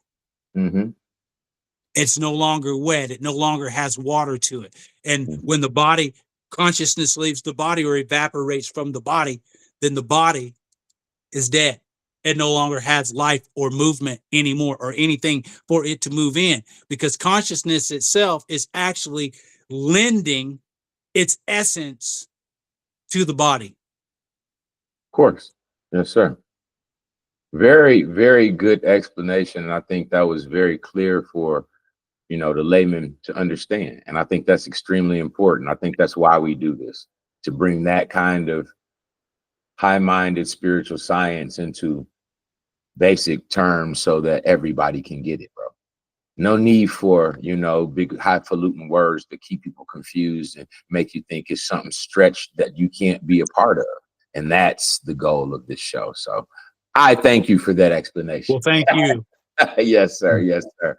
It's no longer wet. It no longer has water to it. And when the body consciousness leaves the body or evaporates from the body, then the body is dead. It no longer has life or movement anymore, or anything for it to move in, because consciousness itself is actually lending its essence to the body. Of course. Yes, sir. Very, very good explanation. And I think that was very clear for, you know, the layman to understand. And I think that's extremely important. I think that's why we do this, to bring that kind of high-minded spiritual science into basic terms so that everybody can get it, bro. No need for, you know, big highfalutin words to keep people confused and make you think it's something stretched that you can't be a part of. And that's the goal of this show. So I thank you for that explanation. Well, thank you. Yes, sir. Yes, sir.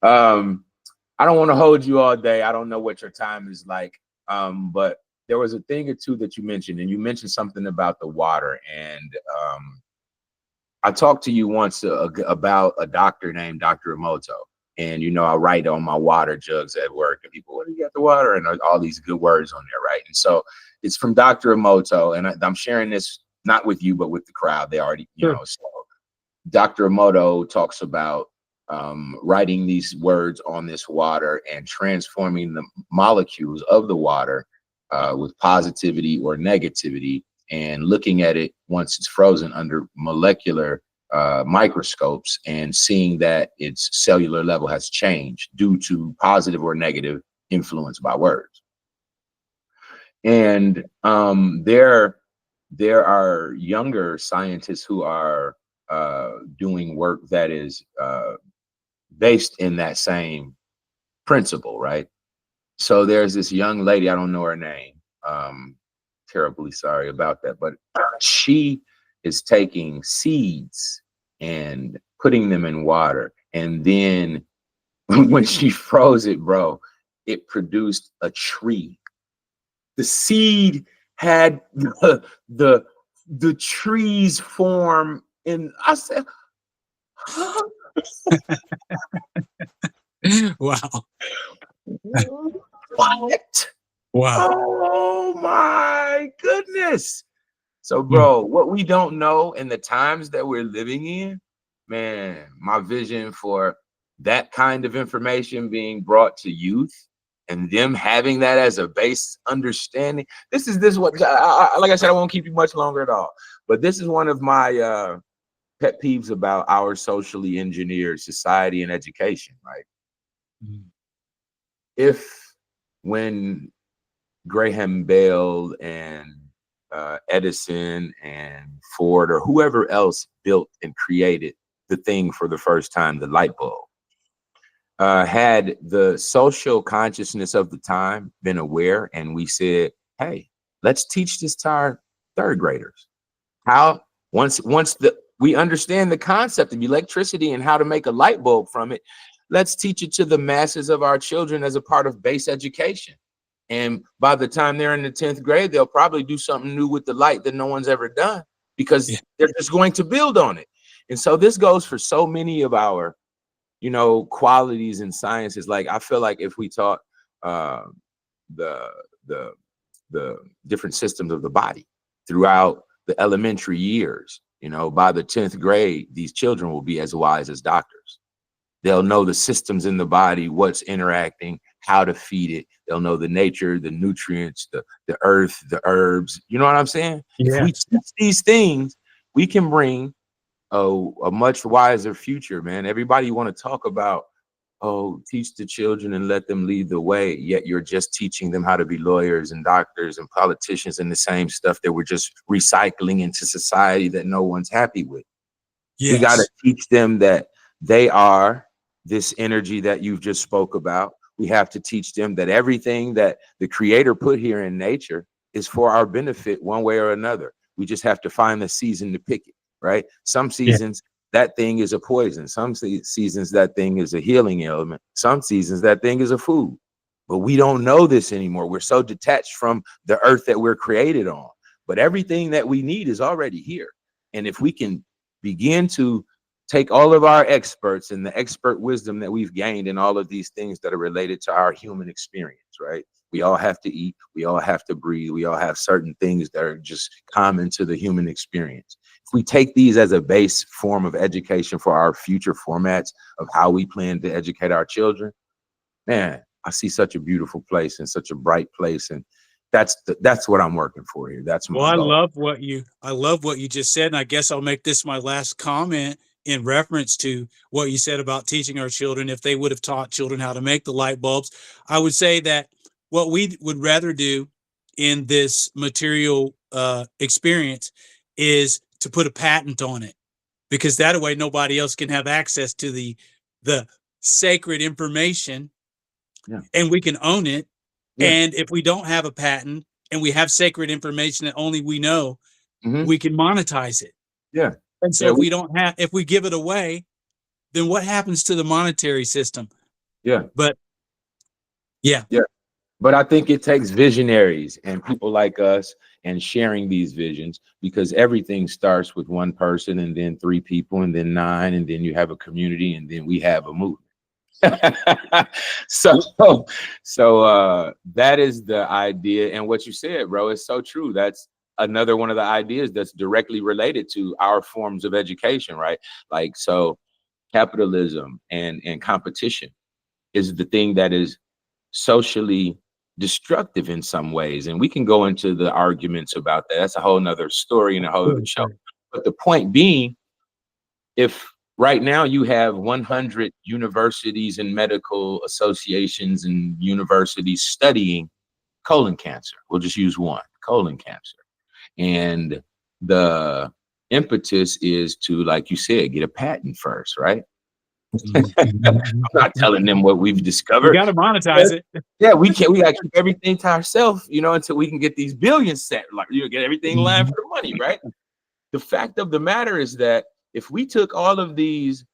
I don't want to hold you all day. I don't know what your time is like. But there was a thing or two that you mentioned, and you mentioned something about the water. And I talked to you once about a doctor named Dr. Emoto. And, you know, I write on my water jugs at work, and people, where do you get the water? And all these good words on there, right? And so it's from Dr. Emoto, and I'm sharing this not with you, but with the crowd. They already, you know, so Dr. Emoto talks about writing these words on this water and transforming the molecules of the water with positivity or negativity, and looking at it once it's frozen under molecular microscopes and seeing that its cellular level has changed due to positive or negative influence by words. And there are younger scientists who are doing work that is based in that same principle, right? So there's this young lady, I don't know her name, terribly sorry about that, but she is taking seeds and putting them in water, and then when she froze it, bro, it produced a tree. The seed had the trees form, and I said, Wow. what? Wow. Oh my goodness. So, bro, what we don't know in the times that we're living in, man, my vision for that kind of information being brought to youth and them having that as a base understanding. This what, like I said, I won't keep you much longer at all. But this is one of my pet peeves about our socially engineered society and education, right? If when Graham Bell and Edison and Ford or whoever else built and created the thing for the first time, the light bulb, had the social consciousness of the time been aware, and we said, hey, let's teach this to our third graders. How once we understand the concept of electricity and how to make a light bulb from it, let's teach it to the masses of our children as a part of base education. And by the time they're in the 10th grade, they'll probably do something new with the light that no one's ever done, because they're just going to build on it. And so this goes for so many of our, you know, qualities in sciences. Like, I feel like if we taught the different systems of the body throughout the elementary years, you know, by the 10th grade, these children will be as wise as doctors. They'll know the systems in the body, what's interacting, how to feed it. They'll know the nature, the nutrients, the earth, the herbs. You know what I'm saying? Yeah. If we teach these things, we can bring a much wiser future, man. Everybody want to talk about oh, teach the children and let them lead the way, yet you're just teaching them how to be lawyers and doctors and politicians and the same stuff that we're just recycling into society that no one's happy with. We got to Yes. teach them that they are this energy that you've just spoke about. We have to teach them that everything that the creator put here in nature is for our benefit one way or another. We just have to find the season to pick it, right? Some Yeah. seasons that thing is a poison. Some seasons that thing is a healing element. Some seasons that thing is a food. But we don't know this anymore. We're so detached from the earth that we're created on. But everything that we need is already here. And if we can begin to take all of our experts and the expert wisdom that we've gained in all of these things that are related to our human experience, right? We all have to eat, we all have to breathe, we all have certain things that are just common to the human experience. If we take these as a base form of education for our future formats of how we plan to educate our children, man, I see such a beautiful place and such a bright place. And that's what I'm working for here. That's Well, my goal. I love what you just said, and I guess I'll make this my last comment in reference to what you said about teaching our children. If they would have taught children how to make the light bulbs, I would say that what we would rather do in this material experience is to put a patent on it, because that way nobody else can have access to the sacred information, Yeah. and we can own it. Yeah. And if we don't have a patent and we have sacred information that only we know, Mm-hmm. we can monetize it. Yeah. And so Yeah. if we give it away, then what happens to the monetary system? Yeah. But yeah. Yeah. But I think it takes visionaries and people like us and sharing these visions, because everything starts with one person and then three people and then nine, and then you have a community and then we have a movement. so that is the idea. And what you said, bro, is so true. That's another one of the ideas that's directly related to our forms of education, right? Like, so capitalism and competition is the thing that is socially destructive in some ways. And we can go into the arguments about that. That's a whole nother story and a whole other show. But the point being, if right now you have 100 universities and medical associations and universities studying colon cancer, we'll just use one, colon cancer. And the impetus is to, like you said, get a patent first, right? I'm not telling them what we've We discovered. got to monetize it. Yeah, we can't. We gotta keep everything to ourselves, until we can get these billions set. Like, get everything lined for the money, right? The fact of the matter is that if we took all of these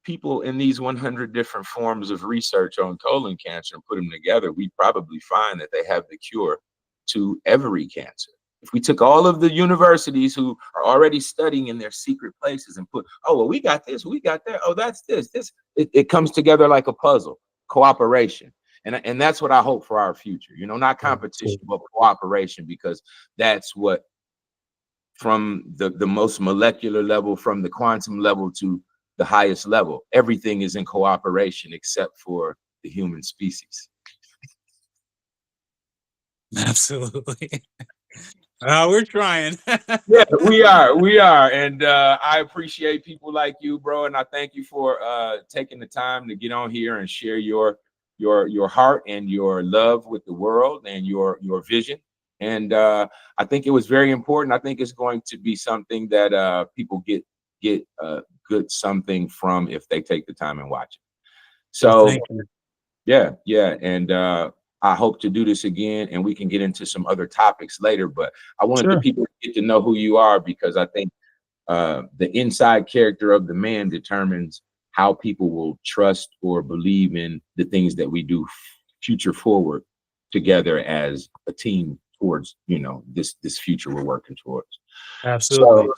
people in these 100 different forms of research on colon cancer and put them together, we probably find that they have the cure to every cancer. If we took all of the universities who are already studying in their secret places and put, oh, well, we got this, we got that, oh, that's this, it comes together like a puzzle, cooperation. And that's what I hope for our future, not competition, but cooperation, because that's what, from the most molecular level, from the quantum level to the highest level, everything is in cooperation except for the human species. Absolutely. We're trying. Yeah, we are. And I appreciate people like you, bro. And I thank you for taking the time to get on here and share your heart and your love with the world and your vision. And I think it was very important. I think it's going to be something that people get good something from if they take the time and watch it. So Thank you. yeah. And I hope to do this again, and we can get into some other topics later. But I wanted the people to get to know who you are, because I think the inside character of the man determines how people will trust or believe in the things that we do future forward together as a team towards, this future we're working towards. Absolutely.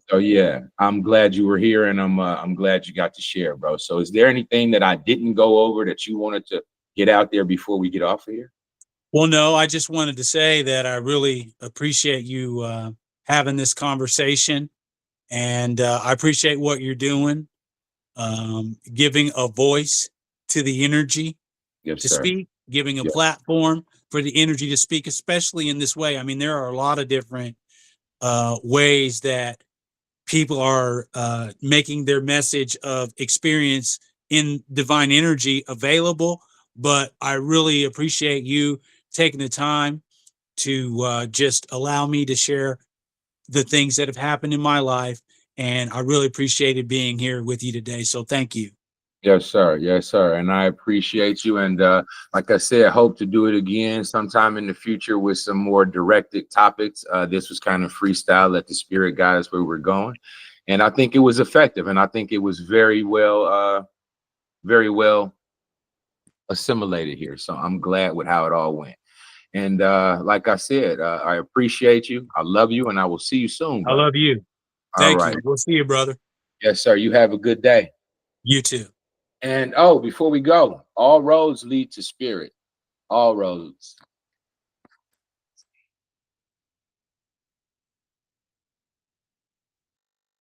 So yeah, I'm glad you were here, and I'm glad you got to share, bro. So is there anything that I didn't go over that you wanted to get out there before we get off of here? Well, no, I just wanted to say that I really appreciate you having this conversation, and I appreciate what you're doing, giving a voice to the energy to speak, giving a platform for the energy to speak, especially in this way. I mean, there are a lot of different ways that people are making their message of experience in divine energy available, but I really appreciate you taking the time to just allow me to share the things that have happened in my life. And I really appreciated being here with you today. So thank you. Yes, sir. Yes, sir. And I appreciate you. And like I said, I hope to do it again sometime in the future with some more directed topics. This was kind of freestyle. Let the spirit guide us where we're going. And I think it was effective. And I think it was very well assimilated here. So I'm glad with how it all went. And like I said, I appreciate you. I love you. And I will see you soon, I brother. love you. All Thank right. you. We'll see you, brother. Yes, sir. You have a good day. You too. And oh, before we go, all roads lead to spirit. All roads.